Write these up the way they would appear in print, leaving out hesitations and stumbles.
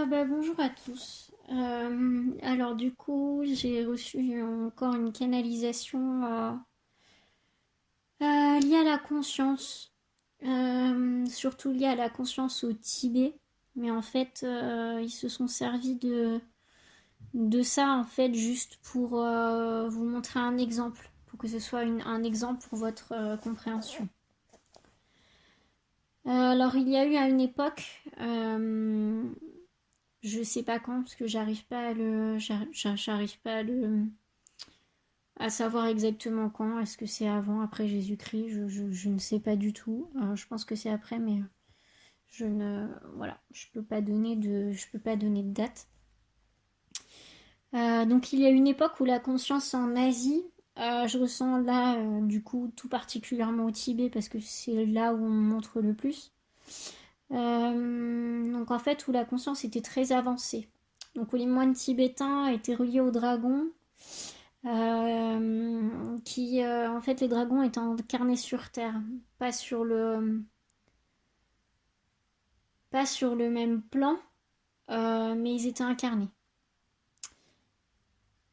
Bonjour à tous. Alors du coup, j'ai reçu encore une canalisation liée à la conscience, surtout liée à la conscience au Tibet. Mais en fait, ils se sont servis de ça en fait juste pour vous montrer un exemple, pour que ce soit un exemple pour votre compréhension. Alors il y a eu à une époque, je sais pas quand parce que j'arrive pas à savoir exactement quand. Est-ce que c'est avant, après Jésus-Christ? Je ne sais pas du tout. Je pense que c'est après, mais je ne voilà, je peux pas donner de date. Donc il y a une époque où la conscience en Asie, je ressens là du coup tout particulièrement au Tibet parce que c'est là où on montre le plus. Donc en fait où la conscience était très avancée. Donc où les moines tibétains étaient reliés aux dragons, en fait les dragons étaient incarnés sur Terre, pas sur le, pas sur le même plan, mais ils étaient incarnés.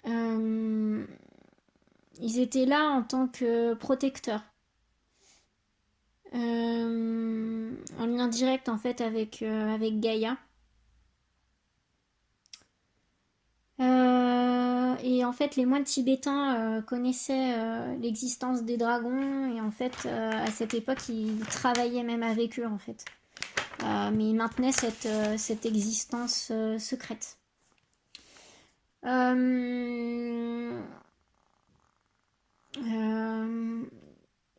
Euh, Ils étaient là en tant que protecteurs, en lien direct en fait avec Gaïa. Et en fait, les moines tibétains connaissaient l'existence des dragons et en fait, à cette époque, ils travaillaient même avec eux en fait. Mais ils maintenaient cette existence secrète. Euh, euh,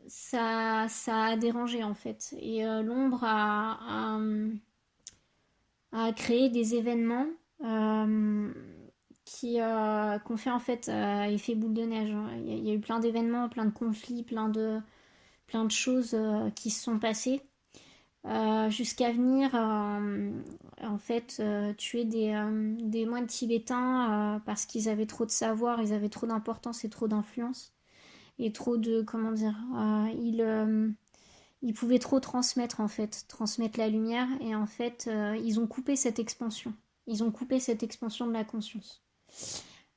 ça a dérangé en fait. Et l'ombre a créé des événements euh, qu'on fait en fait effet boule de neige. Il y a eu plein d'événements, plein de conflits, plein de choses qui se sont passées jusqu'à venir en fait tuer des moines tibétains parce qu'ils avaient trop de savoir, ils avaient trop d'importance et trop d'influence et trop de comment dire ils pouvaient trop transmettre en fait, transmettre la lumière et en fait ils ont coupé cette expansion. Ils ont coupé cette expansion de la conscience.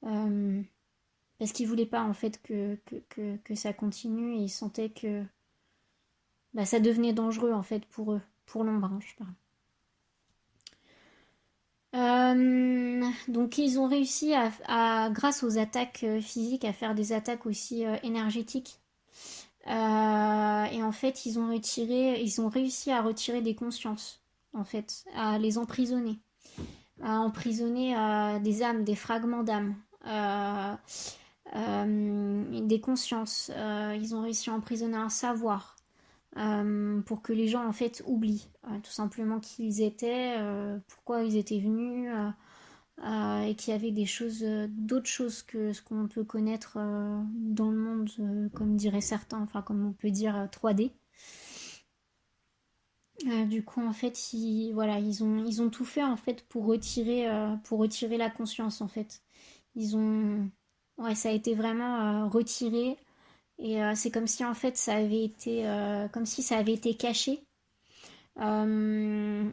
Euh, Parce qu'ils voulaient pas en fait que ça continue et ils sentaient que ça devenait dangereux en fait pour eux, pour l'ombre, hein, je parle. Donc ils ont réussi grâce aux attaques physiques, à faire des attaques aussi énergétiques. Et en fait, ils ont réussi à retirer des consciences, en fait, à les emprisonner, à emprisonner des âmes, des fragments d'âmes, des consciences. Ils ont réussi à emprisonner un savoir pour que les gens en fait oublient tout simplement qui ils étaient, pourquoi ils étaient venus. Et qu'il y avait des choses, d'autres choses que ce qu'on peut connaître dans le monde, comme diraient certains, enfin comme on peut dire 3D. Du coup, en fait, voilà, ils ont tout fait en fait pour retirer la conscience en fait. Ils ont, ouais, ça a été vraiment retiré et c'est comme si en fait ça avait été, comme si ça avait été caché. Euh,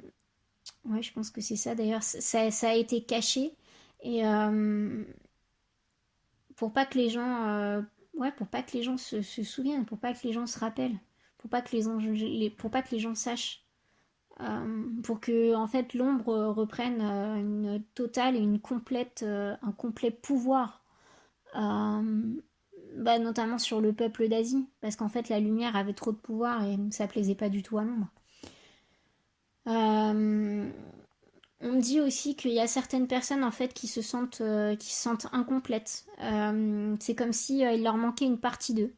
ouais, je pense que c'est ça d'ailleurs. Ça a été caché et pour pas que les gens, ouais, pour pas que les gens se souviennent, pour pas que les gens se rappellent, pour pas que pour pas que les gens sachent, pour que en fait l'ombre reprenne une totale et une complète, un complet pouvoir, euh, notamment sur le peuple d'Asie, parce qu'en fait la lumière avait trop de pouvoir et ça plaisait pas du tout à l'ombre. Euh, On me dit aussi qu'il y a certaines personnes en fait qui se sentent incomplètes. C'est comme si il leur manquait une partie d'eux.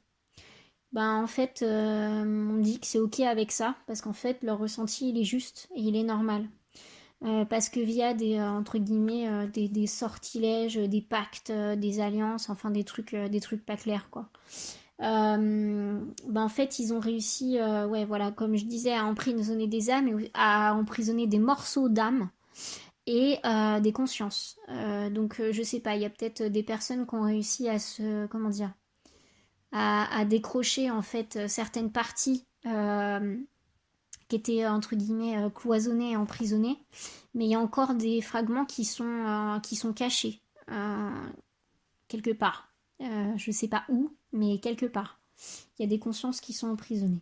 En fait, on me dit que c'est ok avec ça parce qu'en fait leur ressenti il est juste et il est normal. Parce que via entre guillemets des sortilèges, des pactes, des alliances, enfin des trucs pas clairs quoi. En fait ils ont réussi, ouais voilà comme je disais, à emprisonner des âmes et à emprisonner des morceaux d'âme et des consciences. Donc je sais pas, il y a peut-être des personnes qui ont réussi à se, comment dire, à décrocher en fait certaines parties qui étaient entre guillemets cloisonnés et emprisonnés, mais il y a encore des fragments qui sont cachés quelque part. Je sais pas où, mais quelque part. Il y a des consciences qui sont emprisonnées.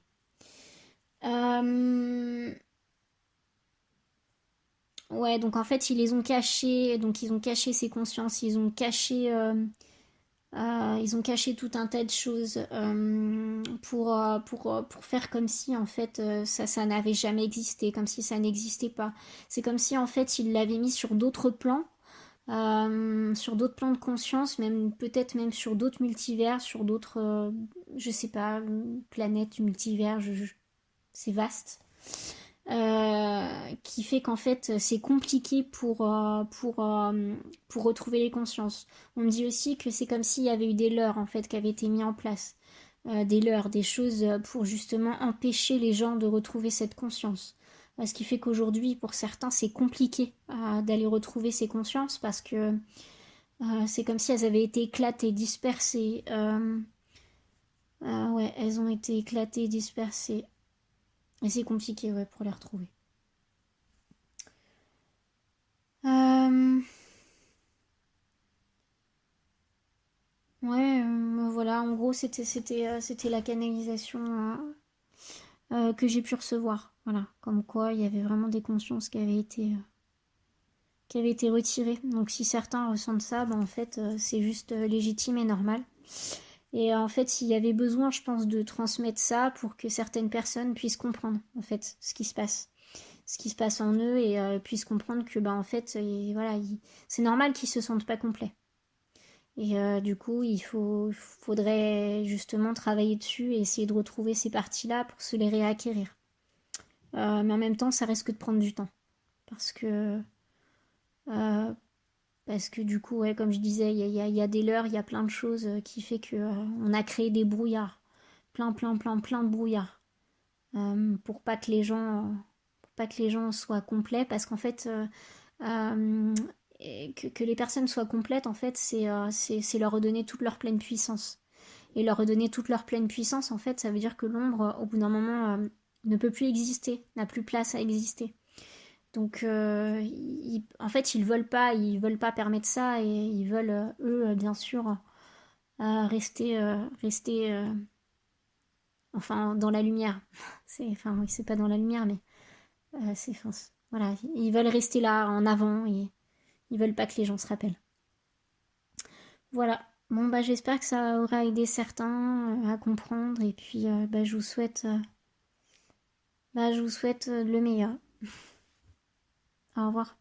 Ouais, donc en fait, ils les ont cachés, donc ils ont caché ces consciences, ils ont caché tout un tas de choses pour faire comme si en fait ça n'avait jamais existé, comme si ça n'existait pas. C'est comme si en fait ils l'avaient mis sur d'autres plans de conscience, même peut-être même sur d'autres multivers, sur d'autres, je sais pas, planètes, multivers, c'est vaste. Qui fait qu'en fait c'est compliqué pour retrouver les consciences. On me dit aussi que c'est comme s'il y avait eu des leurres en fait qui avaient été mis en place. Des leurres, des choses pour justement empêcher les gens de retrouver cette conscience. Ce qui fait qu'aujourd'hui, pour certains, c'est compliqué d'aller retrouver ces consciences parce que c'est comme si elles avaient été éclatées, dispersées. Ouais, elles ont été éclatées, dispersées. Et c'est compliqué, ouais, pour les retrouver. Euh, ouais, voilà, en gros, c'était la canalisation que j'ai pu recevoir. Voilà, comme quoi il y avait vraiment des consciences qui avaient été retirées. Donc si certains ressentent ça, ben, en fait, c'est juste légitime et normal. Et en fait, il y avait besoin, je pense, de transmettre ça pour que certaines personnes puissent comprendre, en fait, ce qui se passe en eux et puissent comprendre que, ben, en fait, voilà, c'est normal qu'ils se sentent pas complets. Et du coup, faudrait justement travailler dessus et essayer de retrouver ces parties-là pour se les réacquérir. Mais en même temps, ça risque de prendre du temps. Parce que, euh, parce que du coup, ouais, comme je disais, il y a des leurres, il y a plein de choses qui fait que on a créé des brouillards. Plein de brouillards. Pour pas que les gens soient complets. Parce qu'en fait, euh, que les personnes soient complètes, en fait, c'est leur redonner toute leur pleine puissance. Et leur redonner toute leur pleine puissance, en fait, ça veut dire que l'ombre, au bout d'un moment, ne peut plus exister, n'a plus place à exister. Donc, en fait, ils veulent pas permettre ça et ils veulent, eux, bien sûr, rester, enfin, dans la lumière. Enfin, oui, c'est pas dans la lumière, mais enfin, voilà, ils veulent rester là, en avant, et ils veulent pas que les gens se rappellent. Voilà. Bon, bah, j'espère que ça aura aidé certains à comprendre, et puis, bah, je vous souhaite le meilleur. Au revoir.